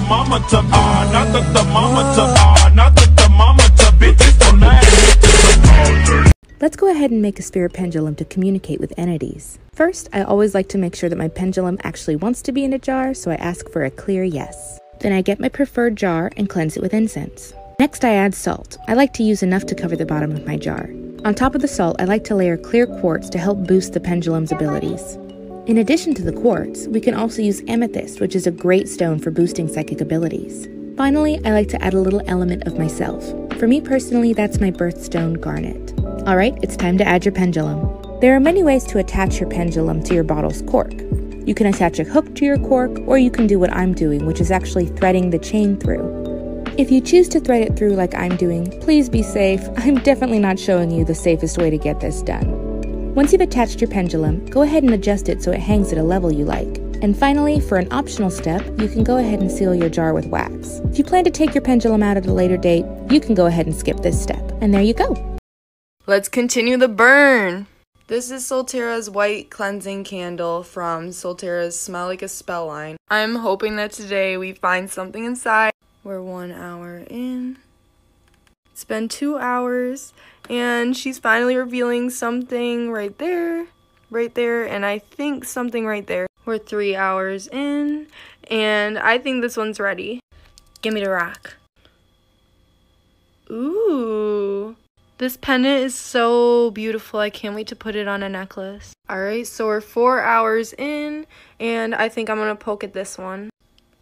thermometer, not the thermometer, not the thermometer, bitches don't lie. Let's go ahead and make a spirit pendulum to communicate with entities. First, I always like to make sure that my pendulum actually wants to be in a jar, so I ask for a clear yes. Then I get my preferred jar and cleanse it with incense. Next, I add salt. I like to use enough to cover the bottom of my jar. On top of the salt, I like to layer clear quartz to help boost the pendulum's abilities. In addition to the quartz, we can also use amethyst, which is a great stone for boosting psychic abilities. Finally, I like to add a little element of myself. For me personally, that's my birthstone garnet. Alright, it's time to add your pendulum. There are many ways to attach your pendulum to your bottle's cork. You can attach a hook to your cork, or you can do what I'm doing, which is actually threading the chain through. If you choose to thread it through like I'm doing, please be safe. I'm definitely not showing you the safest way to get this done. Once you've attached your pendulum, go ahead and adjust it so it hangs at a level you like. And finally, for an optional step, you can go ahead and seal your jar with wax. If you plan to take your pendulum out at a later date, you can go ahead and skip this step. And there you go. Let's continue the burn. This is Solterra's white cleansing candle from Solterra's Smell Like a Spell line. I'm hoping that today we find something inside. We're 1 hour in. It's been 2 hours, and she's finally revealing something right there, and I think something right there. We're 3 hours in, and I think this one's ready. Give me the rock. Ooh. This pendant is so beautiful. I can't wait to put it on a necklace. Alright, so we're 4 hours in, and I think I'm going to poke at this one.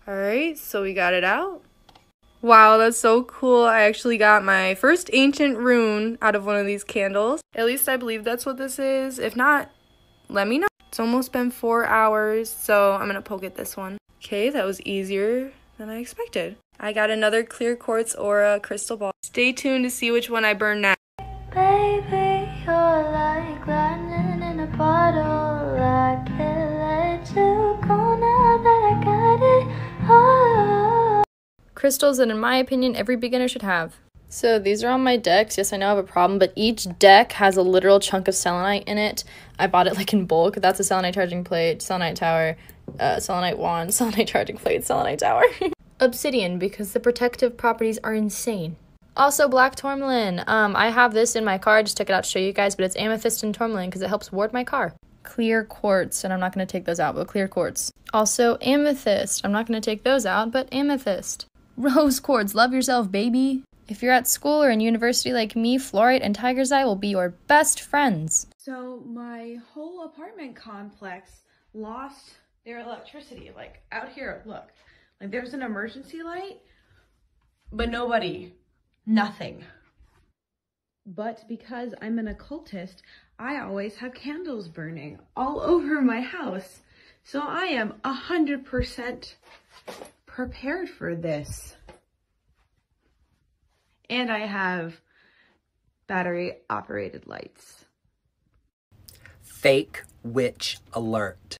Alright, so we got it out. Wow, that's so cool. I actually got my first ancient rune out of one of these candles. At least I believe that's what this is. If not, let me know. It's almost been 4 hours, so I'm going to poke at this one. Okay, that was easier than I expected. I got another clear quartz aura crystal ball. Stay tuned to see which one I burn next. Baby, you're like lightning in a bottle. I can't let you go now that I got it all. Crystals that, in my opinion, every beginner should have. So these are on my decks. Yes, I know I have a problem, but each deck has a literal chunk of selenite in it. I bought it like in bulk. That's a selenite charging plate, selenite tower, selenite wand, selenite charging plate, selenite tower. Obsidian, because the protective properties are insane. Also, black tourmaline. I have this in my car. I just took it out to show you guys, but it's amethyst and tourmaline because it helps ward my car. Clear quartz, and I'm not going to take those out, but clear quartz. Also, amethyst. I'm not going to take those out, but amethyst. Rose quartz. Love yourself, baby. If you're at school or in university like me, fluorite and tiger's eye will be your best friends. So my whole apartment complex lost their electricity. Like out here, look. Like there's an emergency light, but nobody. Nothing. But because I'm an occultist, I always have candles burning all over my house. So I am 100% prepared for this. And I have battery operated lights. Fake witch alert.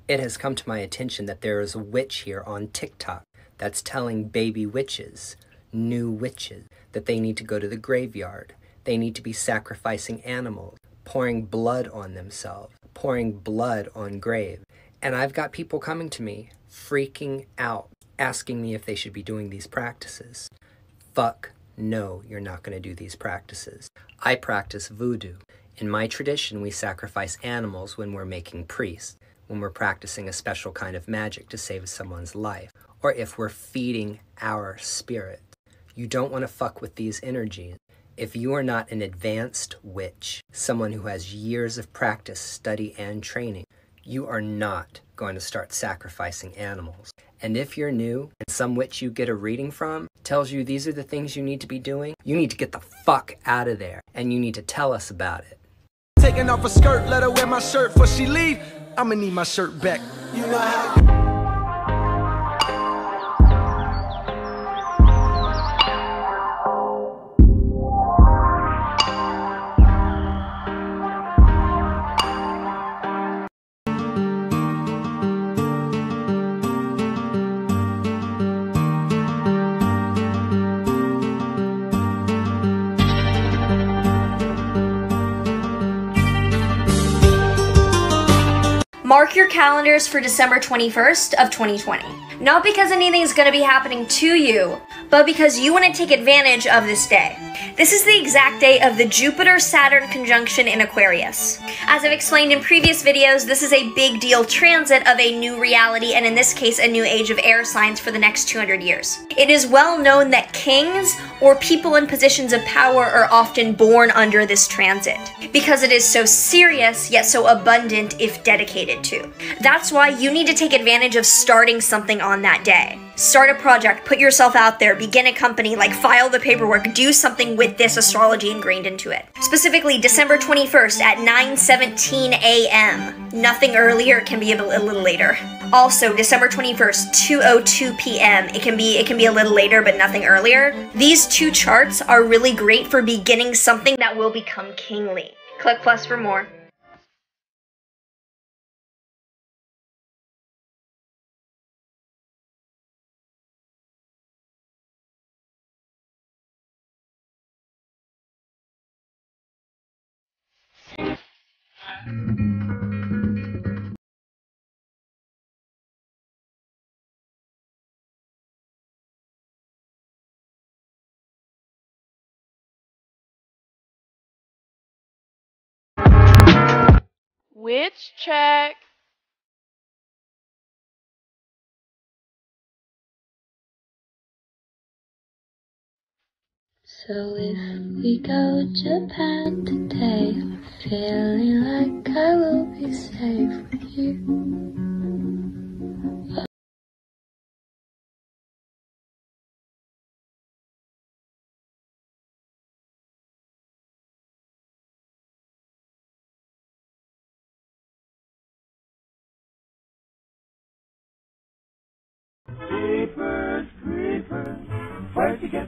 It has come to my attention that there is a witch here on TikTok that's telling baby witches, new witches, that they need to go to the graveyard. They need to be sacrificing animals, pouring blood on themselves, pouring blood on graves. And I've got people coming to me, freaking out, asking me if they should be doing these practices. Fuck no, you're not going to do these practices. I practice voodoo. In my tradition, we sacrifice animals when we're making priests, when we're practicing a special kind of magic to save someone's life, or if we're feeding our spirit. You don't want to fuck with these energies. If you are not an advanced witch, someone who has years of practice, study, and training, you are not going to start sacrificing animals. And if you're new, and some witch you get a reading from tells you these are the things you need to be doing, you need to get the fuck out of there, and you need to tell us about it. Taking off a skirt, let her wear my shirt before she leave. I'ma need my shirt back. You know how. Mark your calendars for December 21st of 2020. Not because anything's gonna be happening to you, but because you want to take advantage of this day. This is the exact day of the Jupiter-Saturn conjunction in Aquarius. As I've explained in previous videos, this is a big deal transit of a new reality, and in this case, a new age of air signs for the next 200 years. It is well known that kings or people in positions of power are often born under this transit, because it is so serious, yet so abundant if dedicated to. That's why you need to take advantage of starting something on that day. Start a project, put yourself out there, begin a company, like file the paperwork, do something with this astrology ingrained into it. Specifically, December 21st at 9:17 a.m. Nothing earlier, it can be a little later. Also, December 21st, 2:02 p.m. It can be a little later, but nothing earlier. These two charts are really great for beginning something that will become kingly. Click plus for more. Witchtok. So if we go to Japan today, I'm feeling like I will be safe with you. Creepers, creepers, where'd you get